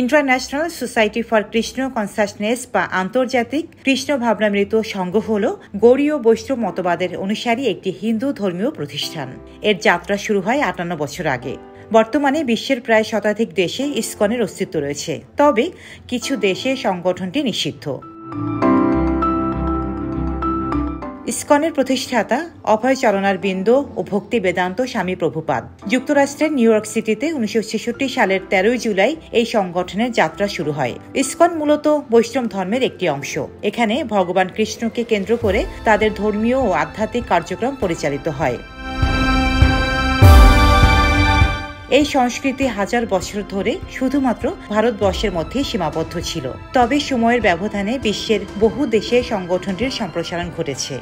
International society for Krishna consciousness বা আন্তর্জাতিক কৃষ্ণ ভাবনামৃত সংঘ হল গৌড়ীয় বৈষ্ণব মতবাদের অনুসারী একটি হিন্দু ধর্মীয় প্রতিষ্ঠান। এর যাত্রা শুরু হয় ৫৮ বছর আগে। বর্তমানে বিশ্বের প্রায় শতাধিক দেশে ইসকনের অস্তিত্ব রয়েছে, তবে কিছু দেশে সংগঠনটি নিষিদ্ধ। ইসকনের প্রতিষ্ঠাতা অভয় চরণারবিন্দ ও ভক্তি বেদান্ত স্বামী প্রভুপাদ। যুক্তরাষ্ট্রের নিউ ইয়র্ক সিটিতে ১৯৬৬ সালের ১৩ জুলাই এই সংগঠনের যাত্রা শুরু হয়। ইসকন মূলত বৈষ্ণব ধর্মের একটি অংশ। এখানে ভগবান কৃষ্ণকে কেন্দ্র করে তাদের ধর্মীয় ও আধ্যাত্মিক কার্যক্রম পরিচালিত হয়। এই সংস্কৃতি হাজার বছর ধরে শুধুমাত্র ভারতবর্ষের মধ্যে সীমাবদ্ধ ছিল, তবে সময়ের ব্যবধানে বিশ্বের বহু দেশে সংগঠনটির সম্প্রসারণ ঘটেছে।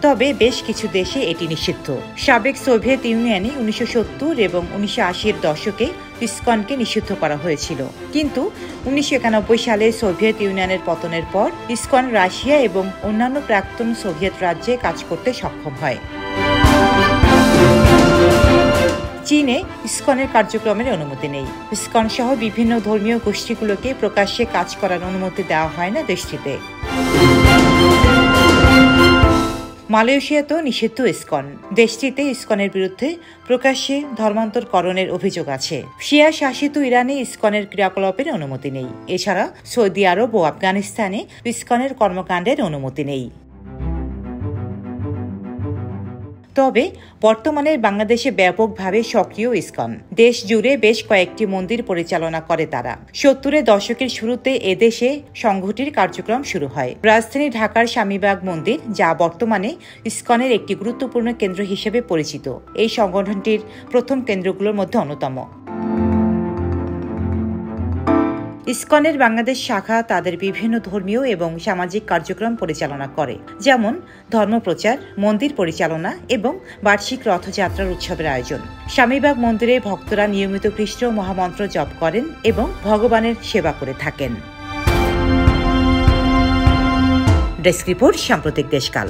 তবে বেশ কিছু দেশে এটি নিষিদ্ধ। সাবেক সোভিয়েত ইউনিয়নে ১৯৭০ এবং ১৯৮০-এর দশকে ইসকনকে নিষিদ্ধ করা হয়েছিল, কিন্তু ১৯৯১ সালে সোভিয়েত ইউনিয়নের পতনের পর ইসকন রাশিয়া এবং অন্যান্য প্রাক্তন সোভিয়েত রাজ্যে কাজ করতে সক্ষম হয়। চীনে ইসকনের কার্যক্রমের অনুমতি নেই। ইসকন সহ বিভিন্ন ধর্মীয় গোষ্ঠীগুলোকে প্রকাশ্যে কাজ করার অনুমতি দেওয়া হয় না দেশটিতে। মালয়েশিয়াতেও নিষিদ্ধ ইসকন। দেশটিতে ইসকনের বিরুদ্ধে প্রকাশ্যে ধর্মান্তরকরণের অভিযোগ আছে। শিয়া শাসিত ইরানে ইসকনের ক্রিয়াকলাপের অনুমতি নেই। এছাড়া সৌদি আরব ও আফগানিস্তানে ইসকনের কর্মকাণ্ডের অনুমতি নেই। তবে বর্তমানে বাংলাদেশে ব্যাপকভাবে সক্রিয় ইসকন। দেশ জুড়ে বেশ কয়েকটি মন্দির পরিচালনা করে তারা। ৭০-এর দশকের শুরুতে এদেশে সংঘটির কার্যক্রম শুরু হয়। রাজধানী ঢাকার স্বামীবাগ মন্দির, যা বর্তমানে ইসকনের একটি গুরুত্বপূর্ণ কেন্দ্র হিসেবে পরিচিত, এই সংগঠনটির প্রথম কেন্দ্রগুলোর মধ্যে অন্যতম। ইসকনের বাংলাদেশ শাখা তাদের বিভিন্ন ধর্মীয় এবং সামাজিক কার্যক্রম পরিচালনা করে, যেমন ধর্মপ্রচার, মন্দির পরিচালনা এবং বার্ষিক রথযাত্রার উৎসবের আয়োজন। স্বামীবাগ মন্দিরে ভক্তরা নিয়মিত কৃষ্ণ মহামন্ত্র জপ করেন এবং ভগবানের সেবা করে থাকেন। ডেস্ক রিপোর্ট, সাম্প্রতিক দেশকাল।